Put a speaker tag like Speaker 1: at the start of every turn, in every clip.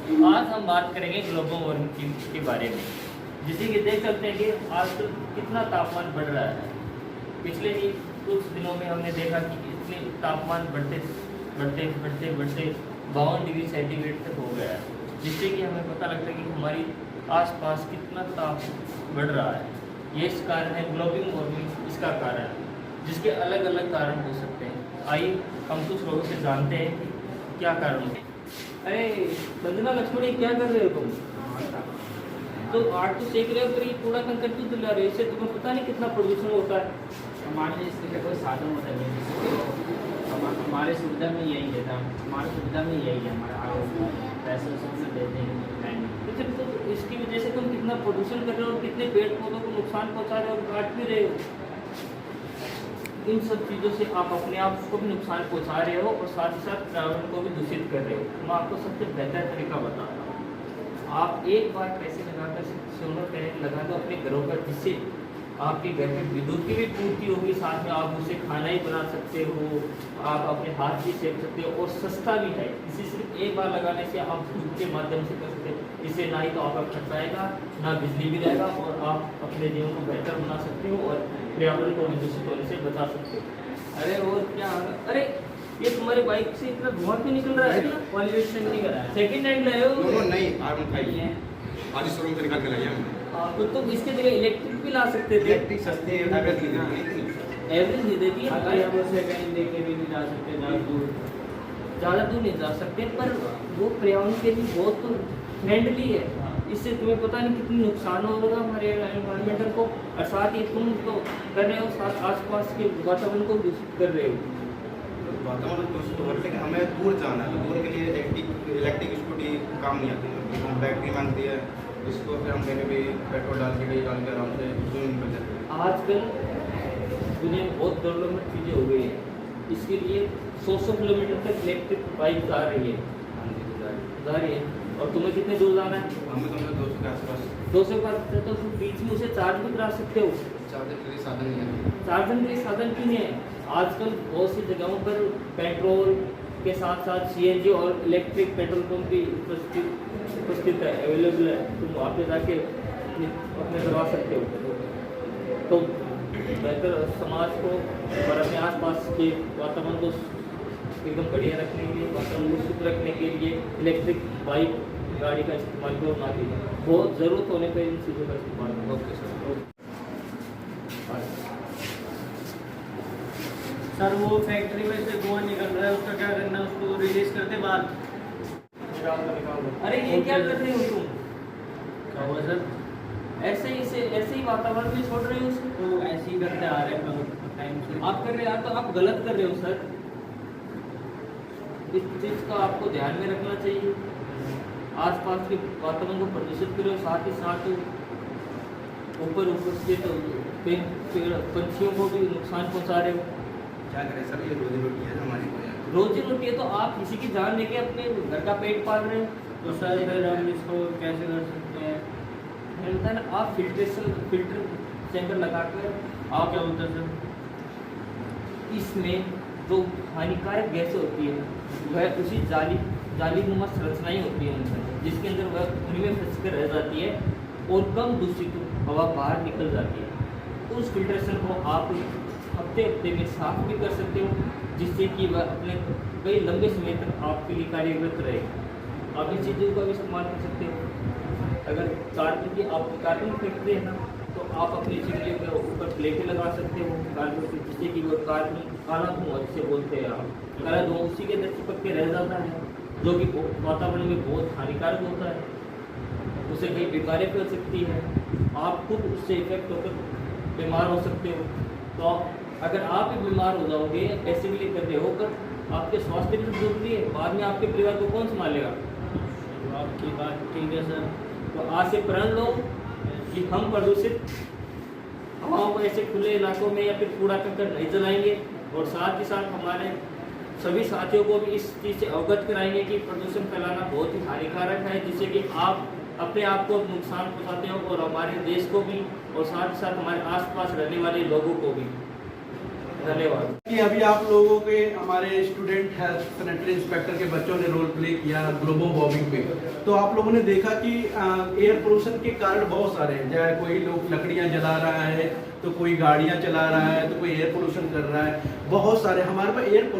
Speaker 1: आज हम बात करेंगे ग्लोबल वार्मिंग के बारे में। जैसे कि देख सकते हैं कि आजकल कितना तापमान बढ़ रहा है। पिछले ही कुछ दिनों में हमने देखा कि इतने तापमान बढ़ते बढ़ते बढ़ते बढ़ते 52 डिग्री सेंटीग्रेड तक हो गया है, जिससे कि हमें पता लगता है कि हमारी आसपास कितना ताप बढ़ रहा है। ये इस कारण है ग्लोबल वार्मिंग, इसका कारण है, जिसके अलग अलग कारण हो सकते हैं। आइए हम कुछ लोगों से जानते हैं कि क्या कारण है। अरे संजना लक्ष्मणी, क्या कर रहे हो तुम? तो आग तो सेक रहे हो, पर ये कूड़ा कंकड़ क्यों जला रहे हो? इससे तुम्हें पता नहीं कितना प्रदूषण होता है।
Speaker 2: हमारे इसके लिए कोई साधन होता नहीं, हमारे सुविधा में यही है, हमारी सुविधा में यही है, हमारा पैसे सबसे देते हैं।
Speaker 1: तो इसकी वजह से तुम कितना प्रदूषण कर रहे हो और कितने पेड़ पौधों को नुकसान पहुंचा रहे हो और काट भी रहे हो। इन सब चीज़ों से आप अपने आप को भी नुकसान पहुंचा रहे हो और साथ ही साथ पर्यावरण को भी दूषित कर रहे हो। मैं आपको सबसे बेहतर तरीका बताता हूँ। आप एक बार पैसे लगाकर सोलर पैनल लगा दो अपने घरों पर, जिससे आपके घर में विद्युत की भी पूर्ति होगी, साथ में आप उससे खाना ही बना सकते हो, आप अपने हाथ भी सेक सकते हो और सस्ता भी है। इसे सिर्फ एक बार लगाने से आप धूप के माध्यम से कर सकते हो। इससे ना ही तो आपका खर्चा आएगा, ना बिजली भी रहेगा और आप अपने जीवन को बेहतर बना सकते हो और पर्यावरण को दूषित होने से बचा सकते हो। अरे और क्या, अरे ये तुम्हारे बाइक से इतना धुआं क्यों निकल रहा है?
Speaker 2: पॉल्यूशन नहीं करा है।
Speaker 1: सेकंड हैंड लाए हो?
Speaker 3: नहीं, आर्म खाई है, आज शोरूम से निकाल के लाए हैं।
Speaker 1: तो तुम इसके जगह इलेक्ट्रिक भी ला सकते थे।
Speaker 3: इलेक्ट्रिक सस्ती है, एवरेज नहीं देती है।
Speaker 1: एवरेज नहीं देती है,
Speaker 2: सेकंड दे के भी नहीं जा सकते,
Speaker 1: ज़्यादा दूर नहीं जा सकते, पर वो पर्यावरण के लिए बहुत फ्रेंडली है। इससे तुम्हें पता नहीं कितनी नुकसान होगा हमारे एनवायरमेंटल को, और साथ ही तुम तो कर रहे हो, साथ आसपास के वातावरण को दूषित कर रहे हो।
Speaker 3: वातावरण दूषित हो, लेकिन हमें दूर जाना है, तो दूर के लिए इलेक्ट्रिक स्कूटी काम नहीं आती है, बैटरी मांगती है। इसको फिर हम कहीं भी पेट्रोल डाल के आराम से स्विमिंग कर जाते हैं।
Speaker 1: आजकल दुनिया में बहुत डेवलपमेंट चीज़ें हो गई हैं, इसके लिए 100 किलोमीटर तक इलेक्ट्रिक बाइक जा रही है। जा रही है। और तुम्हें कितने दूर जाना है?
Speaker 3: हमें तो 200 के आसपास।
Speaker 1: 200 का तो तुम बीच में उसे चार्ज भी करा सकते हो।
Speaker 3: चार्जर के लिए साधन नहीं है।
Speaker 1: चार्जर के साधन क्यों नहीं है? आजकल बहुत सी जगहों पर पेट्रोल के साथ साथ CNG और इलेक्ट्रिक पेट्रोल पंप भी उपस्थित है, अवेलेबल है। तुम वहाँ पे जाके अपने करवा सकते हो। तो बेहतर समाज को और अपने आसपास के वातावरण को एकदम बढ़िया रखने के लिए, वातावरण को शुद्ध रखने के लिए इलेक्ट्रिक बाइक गाड़ी का इस्तेमाल करो, ना कि बहुत ज़रूरत होने पर इन चीज़ों का इस्तेमाल करो।
Speaker 3: Okay sir.
Speaker 2: सर वो फैक्ट्री में से धुआं निकल रहा है, उसका क्या करना है? उसको रिलीज करते बाद।
Speaker 1: अरे ये क्या कर रहे हो तुम?
Speaker 2: क्या हुआ सर?
Speaker 1: ऐसे ही वातावरण में छोड़ रहे हो उसको।
Speaker 2: तो ऐसे ही करते आ रहे हैं टाइम से।
Speaker 1: आप कर रहे हो, तो आप गलत कर रहे हो सर। इस चीज़ का आपको ध्यान में रखना चाहिए। आसपास के वातावरण को प्रदूषित कर रहे हो, साथ ही साथ ऊपर से तो पंछियों को भी नुकसान पहुंचा रहे हो।
Speaker 3: क्या करें सर, ये रोजी रोटी है हमारी।
Speaker 1: रोजी रोटी है तो आप किसी की जान लेके अपने घर का पेट पाल रहे हो।
Speaker 2: तो सर फिर हम इसको कैसे कर सकते हैं?
Speaker 1: मैंने बताया ना, आप फिल्टर चैम्बर लगाकर
Speaker 2: आप क्या होता है सर?
Speaker 1: इसमें जो हानिकारक गैसें होती है वह उसी जालीनुमा संरचनाएँ होती है उनमें, जिसके अंदर वह उनमें फंस कर रह जाती है और कम दूषित हवा बाहर निकल जाती है। उस फिल्ट्रेशन को आप हफ्ते में साफ भी कर सकते हो, जिससे कि वह अपने कई लंबे समय तक आपके लिए कार्यरत रहेगा। आप इन चीज़ों का भी इस्तेमाल कर सकते हो। अगर कार्बन फेंकते हैं ना, तो आप अपनी चिमनी के ऊपर प्लेटें लगा सकते हो कार्बन की, जिससे कि वो कार्बन काला धुआं जिसे बोलते हैं आप, काला धुआं उसी के अंदर चिपक के रह जाता है, जो कि वातावरण में बहुत हानिकारक होता है। उसे कई बीमारी फैल सकती है, आप खुद उससे इफेक्ट होकर बीमार हो सकते हो। तो अगर आप भी बीमार हो जाओगे ऐसे भी करते होकर, आपके स्वास्थ्य भी जरूरी है। बाद में आपके परिवार को कौन संभालेगा?
Speaker 2: तो आपकी बात ठीक है सर।
Speaker 1: तो आज से प्रण लो कि हम प्रदूषित हवाओं को ऐसे खुले इलाकों में या फिर कूड़ा करकट नहीं जलाएंगे, और साथ ही साथ हमारे सभी साथियों को भी इस चीज़ से अवगत कराएंगे कि प्रदूषण फैलाना बहुत ही हानिकारक है, जिससे कि आप अपने आप को नुकसान पहुंचाते हो और हमारे देश को भी, और साथ ही साथ हमारे आसपास रहने वाले लोगों को भी। धन्यवाद।
Speaker 4: कि अभी आप लोगों के हमारे स्टूडेंट हेल्थ सैनिटरी इंस्पेक्टर के बच्चों ने रोल प्ले किया ग्लोबल वार्मिंग पे, तो आप लोगों ने देखा कि एयर पोल्यूशन के कारण बहुत सारे हैं। चाहे कोई लोग लकड़ियां जला रहा है, तो कोई गाड़ियां चला रहा है, तो कोई एयर पोल्यूशन कर रहा है। बहुत सारे हमारे पास एयर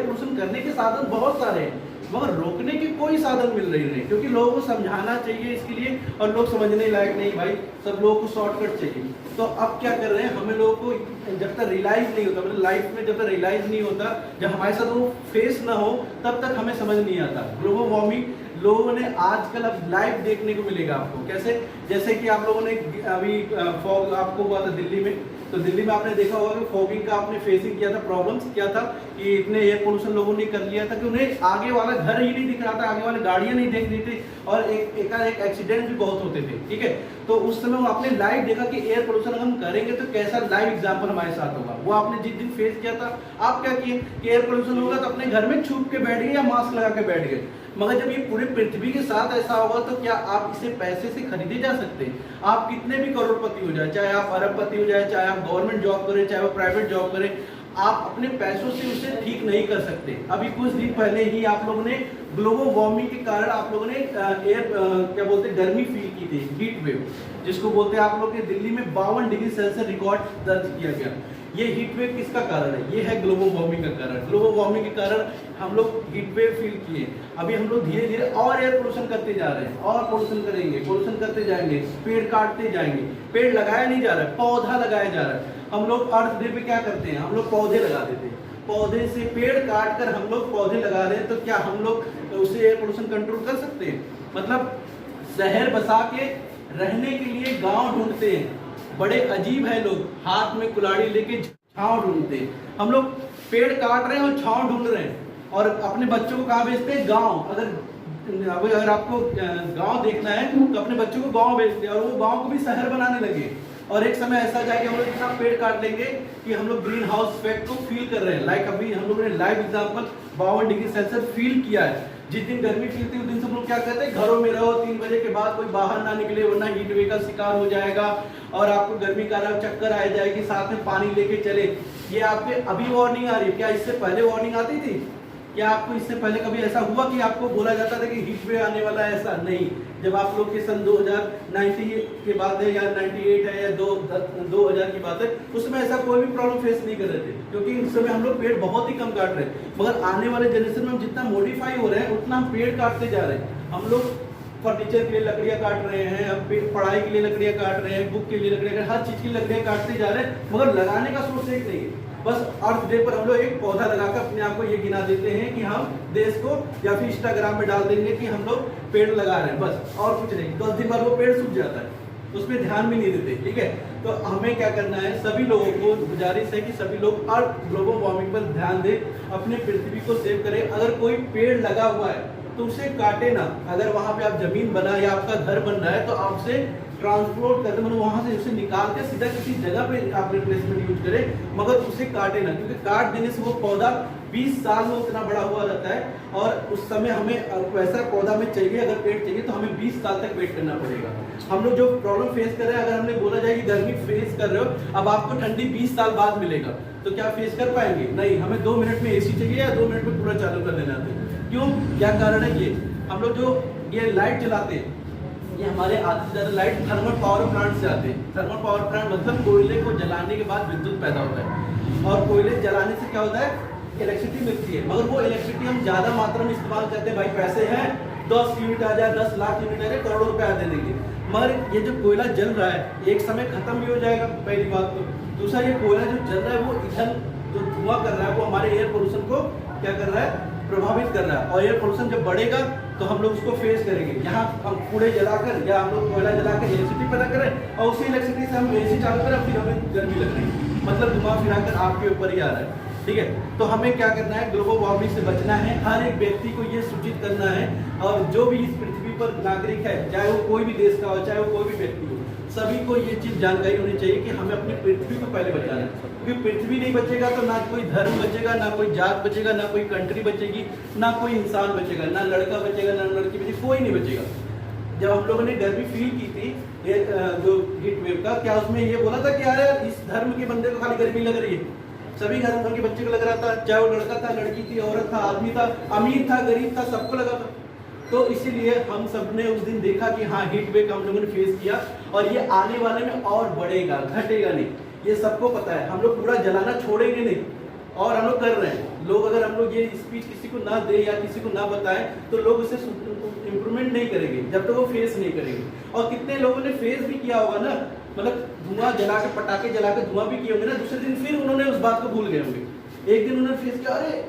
Speaker 4: पोल्यूशन करने के साधन बहुत सारे हैं, मगर रोकने के कोई साधन मिल रही नहीं, क्योंकि लोगों को समझाना चाहिए इसके लिए, और लोग समझने लायक नहीं भाई, सब लोगों को शॉर्टकट चाहिए। तो अब क्या कर रहे हैं, हमें लोगों को जब तक रियलाइज नहीं होता, मतलब लाइफ में जब तक रियलाइज नहीं होता, जब हमारे साथ वो फेस ना हो, तब तक हमें समझ नहीं आता। ग्लोबल वार्मिंग लोगों ने आजकल अब लाइव देखने को मिलेगा आपको। कैसे? जैसे कि आप लोगों ने अभी फॉग आपको हुआ था दिल्ली में, तो दिल्ली में आपने देखा होगा कि फॉगिंग का आपने फेसिंग किया था, प्रॉब्लम्स क्या था कि इतने एयर पोल्यूशन लोगों ने कर लिया था कि उन्हें आगे वाला घर ही नहीं दिख रहा था, आगे वाले गाड़ियां नहीं देख रही थी, और एक एक्सीडेंट भी बहुत होते थे। ठीक है, तो उस समय वो आपने लाइव देखा कि एयर पोल्यूशन हम करेंगे तो कैसा लाइव एग्जाम्पल हमारे साथ होगा। वो आपने जिस दिन फेस किया था, आप क्या किए कि एयर पोल्यूशन होगा तो अपने घर में छुप के बैठ गए या मास्क लगा के बैठ गए। मगर जब ये पूरी पृथ्वी के साथ ऐसा होगा तो क्या आप इसे पैसे से खरीदे जा सकते हैं? आप कितने भी करोड़पति हो जाए, चाहे आप अरबपति हो जाए, चाहे आप गवर्नमेंट जॉब करें, चाहे वो प्राइवेट जॉब करें, आप अपने पैसों से उसे ठीक नहीं कर सकते। अभी कुछ दिन पहले ही आप लोगों ने ग्लोबल वार्मिंग के कारण आप लोगों ने क्या बोलते हैं, गर्मी फील की थी, हीट वेव जिसको बोलते हैं। आप लोग के दिल्ली में 52 डिग्री सेल्सियस रिकॉर्ड दर्ज किया गया। ये हीट वेव किसका कारण है? ये है ग्लोबल वार्मिंग का कारण। ग्लोबल वार्मिंग के कारण हम लोग हीट वेव फील किए। अभी हम लोग धीरे धीरे और एयर पोल्यूशन करते जा रहे हैं, और पोल्यूशन करेंगे, पोल्यूशन करते जाएंगे, पेड़ काटते जाएंगे। पेड़ लगाया नहीं जा रहा है, पौधा लगाया जा रहा है। हम लोग अर्थ डे पे क्या करते हैं, हम लोग पौधे लगा देते हैं। पौधे से पेड़ काट कर हम लोग पौधे लगा रहे हैं, तो क्या हम लोग उससे एयर पोल्यूशन कंट्रोल कर सकते हैं? मतलब शहर बसा के रहने के लिए गांव ढूंढते हैं। बड़े अजीब है लोग, हाथ में कुल्हाड़ी लेके छांव ढूंढते हैं। हम लोग पेड़ काट रहे हैं और छांव ढूंढ रहे हैं, और अपने बच्चों को कहाँ भेजते हैं? गांव। अगर आपको गांव देखना है तो अपने बच्चों को गांव भेजते हैं, और वो गांव को भी शहर बनाने लगे। और एक समय ऐसा जाएगा हम लोग इतना पेड़ काट लेंगे कि हम लोग ग्रीन हाउस इफेक्ट को फील कर रहे हैं। लाइक अभी हम लोगों ने live example 52 degree Celsius feel किया है। जिस दिन गर्मी फील थी उस दिन से हम लोग क्या कहते हैं, घरों में रहो, 3 बजे के बाद कोई बाहर ना निकले, वरना हीट वेव का शिकार हो जाएगा और आपको गर्मी का चक्कर आ जाएगी, साथ में पानी लेके चले। ये आपके अभी वार्निंग आ रही है, क्या इससे पहले वार्निंग आती थी? क्या आपको इससे पहले कभी ऐसा हुआ कि आपको बोला जाता था कि हीट वेव आने वाला है? ऐसा नहीं। जब आप लोग के सन 2090 के बात है, या 98 है, या 2000 की बात है, उसमें ऐसा कोई भी प्रॉब्लम फेस नहीं कर रहे थे, क्योंकि उस समय हम लोग पेड़ बहुत ही कम काट रहे हैं। मगर आने वाले जनरेशन में हम जितना मॉडिफाई हो रहे हैं उतना हम पेड़ काटते जा रहे हैं। हम लोग फर्नीचर के लिए लकड़ियां काट रहे हैं, हम पढ़ाई के लिए लकड़ियां काट रहे हैं, बुक के लिए लकड़ियां, हर चीज की लकड़ियां काटते जा रहे हैं, मगर लगाने का सोर्स एक नहीं है। बस अर्थ डे पर हम लोग एक पौधा लगाकर अपने आप को ये गिना देते हैं कि हम देश को, या फिर इंस्टाग्राम में डाल देंगे कि हम लोग पेड़ लगा रहे हैं, बस, और कुछ नहीं। 10 दिन बाद वो पेड़ सूख जाता है, उसमें ध्यान भी नहीं देते। ठीक है, तो हमें क्या करना है, सभी लोगों को गुजारिश है कि सभी लोग अर्थ ग्लोबल वार्मिंग पर ध्यान दें, अपने पृथ्वी को सेव करें। अगर कोई पेड़ लगा हुआ है तो उसे काटे ना। अगर वहां पे आप जमीन बना या आपका घर बन रहा है तो आप उसे ट्रांसपोर्ट करते, मतलब वहां से उसे निकाल के सीधा किसी जगह पे आप रिप्लेसमेंट यूज करें, मगर उसे काटे ना, क्योंकि काट देने से वो पौधा 20 साल में उतना बड़ा हुआ रहता है, और उस समय हमें वैसा पौधा हमें चाहिए, अगर पेड़ चाहिए तो हमें 20 साल तक वेट करना पड़ेगा। हम लोग जो प्रॉब्लम फेस कर रहे हैं, अगर हमने बोला जाए कि गर्मी फेस कर रहे हो, अब आपको ठंडी 20 साल बाद मिलेगा, तो क्या फेस कर पाएंगे? नहीं। हमें 2 मिनट में AC चाहिए या 2 मिनट में कूलर चालू कर देना है। क्यों? क्या कारण है? ये हम लोग जो ये लाइट चलाते हैं, ये हमारे आधे से ज्यादा लाइट थर्मल पावर प्लांट से आते हैं। थर्मल पावर प्लांट मतलब कोयले को जलाने के बाद विद्युत पैदा होता है, और कोयले जलाने से क्या होता है, इलेक्ट्रिसिटी मिलती है। मगर वो इलेक्ट्रिसिटी हम ज्यादा मात्रा में इस्तेमाल करते हैं। भाई पैसे हैं, 10 यूनिट आ जाए, 10 लाख यूनिट आ जाए, करोड़ों रुपया दे देंगे। मगर ये जो कोयला जल रहा है, एक समय खत्म भी हो जाएगा, पहली बात तो। दूसरा, ये कोयला जो जल रहा है वो ईंधन जो धुआं कर रहा है, वो हमारे एयर पोल्यूशन को क्या कर रहा है, प्रभावित कर रहा है। और एयर पोल्यूशन जब बढ़ेगा तो हम लोग उसको फेस करेंगे। यहाँ हम कूड़े जलाकर या हम लोग कोयला जलाकर इलेक्ट्रिसिटी पैदा करें, और उसी इलेक्ट्रिसिटी से हम AC चालू करें, फिर हमें गर्मी लग रही है। मतलब घुमा फिराकर आपके ऊपर ही आ रहा है। ठीक है, तो हमें क्या करना है, ग्लोबल वार्मिंग से बचना है। हर एक व्यक्ति को ये सूचित करना है, और जो भी इस पृथ्वी पर नागरिक है, चाहे वो कोई भी देश का हो, चाहे वो कोई भी व्यक्ति हो, सभी को ये चीज जानकारी होनी चाहिए कि हमें अपनी पृथ्वी को पहले बचाना है। क्योंकि पृथ्वी नहीं बचेगा तो ना कोई धर्म बचेगा, ना कोई जात बचेगा, ना कोई कंट्री बचेगी, ना कोई इंसान बचेगा, ना लड़का बचेगा, ना लड़की बचेगी, कोई नहीं बचेगा। जब हम लोगों ने गर्मी फील की थी, जो हीट वेव का, क्या उसमें ये बोला था कि यार इस धर्म के बंदे को खाली गर्मी लग रही है, सभी घरों के बच्चे को लग रहा था, चाहे वो लड़का था, लड़की थी, औरत था, आदमी था, अमीर था, गरीब था, सबको लगा था। तो इसीलिए हम सब ने उस दिन देखा कि हाँ हीट वेव हम लोगों ने फेस किया और ये आने वाले में और बढ़ेगा, घटेगा नहीं, ये सबको पता है। हम लोग पूरा जलाना छोड़ेंगे नहीं और हम लोग कर रहे हैं। लोग अगर हम लोग ये स्पीच किसी को ना दे या किसी को ना बताएं तो लोग उसे इम्प्रूवमेंट नहीं करेंगे जब तक वो फेस नहीं करेंगे। और कितने लोगों ने फेस भी किया होगा ना, मतलब धुआं जला के, पटाखे जला के धुआं भी किए होंगे ना, दूसरे दिन फिर उन्होंने उस बात को भूल गए होंगे। एक दिन उन्होंने फेस किया, अरे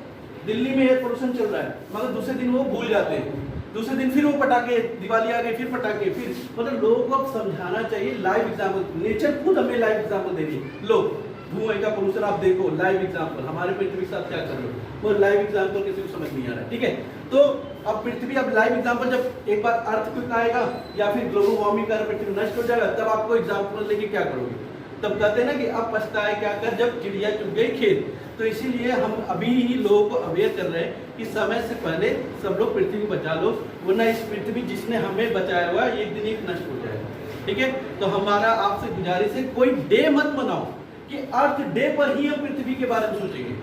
Speaker 4: दिल्ली में एयर पोल्यूशन चल रहा है, मगर दूसरे दिन वो भूल जाते हैं, दूसरे दिन फिर वो पटाखे, दिवाली आ गई फिर पटाखे, फिर मतलब लोगों को अब समझाना चाहिए। लाइव एग्जाम्पल, नेचर खुद हमें लाइव एग्जाम्पल दे रही है। लो धुएं का पोल्यूशन आप देखो, लाइव एग्जाम्पल, हमारे पृथ्वी के साथ क्या कर रहे हो, वो लाइव एग्जाम्पल किसी को समझ नहीं आ रहा है, ठीक है। तो अब पृथ्वी, अब लाइव एग्जाम्पल, जब एक बार अर्थ आएगा या फिर ग्लोबल वार्मिंग का पृथ्वी नष्ट हो जाएगा, तब आपको एग्जाम्पल लेके क्या करोगे? तब कहते हैं ना कि अब पछताए क्या कर जब चिड़िया चुग गई खेत। तो इसीलिए हम अभी ही लोगों को अवेयर कर रहे हैं कि समय से पहले सब लोग पृथ्वी को बचा लो, वरना इस पृथ्वी जिसने हमें बचाया हुआ है एक दिन एक नष्ट हो जाएगा, ठीक है। तो हमारा आपसे गुजारिश है, कोई डे मत मनाओ कि अर्थ डे पर ही हम पृथ्वी के बारे में सोचेंगे।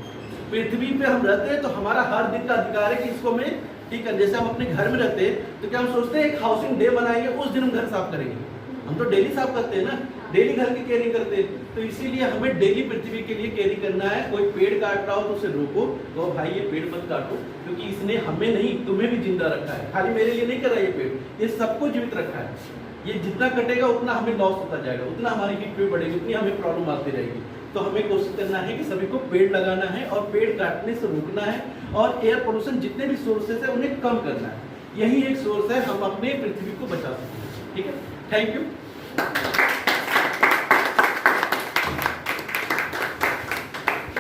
Speaker 4: पृथ्वी पे हम रहते हैं तो हमारा हर दिन का अधिकार है कि इसको हमें ठीक है। जैसे हम अपने घर में रहते हैं तो क्या हम सोचते हैं एक हाउसिंग डे बनाएंगे, उस दिन हम घर साफ करेंगे? हम तो डेली साफ करते हैं ना, डेली घर की केयरिंग करते हैं। तो इसीलिए हमें डेली पृथ्वी के लिए केयरिंग करना है। कोई पेड़ काट रहा हो तो उसे रोको, तो भाई ये पेड़ मत काटो, क्योंकि इसने हमें नहीं तुम्हें भी जिंदा रखा है, खाली मेरे लिए नहीं कर रहा ये पेड़, ये सबको जीवित रखा है। ये जितना कटेगा उतना हमें लॉस होता जाएगा, उतना हमारी हीट वेव बढ़ेगी, उतनी हमें प्रॉब्लम आती रहेगी। तो हमें कोशिश करना है कि सभी को पेड़ लगाना है और पेड़ काटने से रोकना है, और एयर पोल्यूशन जितने भी सोर्सेज है उन्हें कम करना है। यही एक सोर्स है हम अपने पृथ्वी को बचा सकते हैं, ठीक है। Thank you.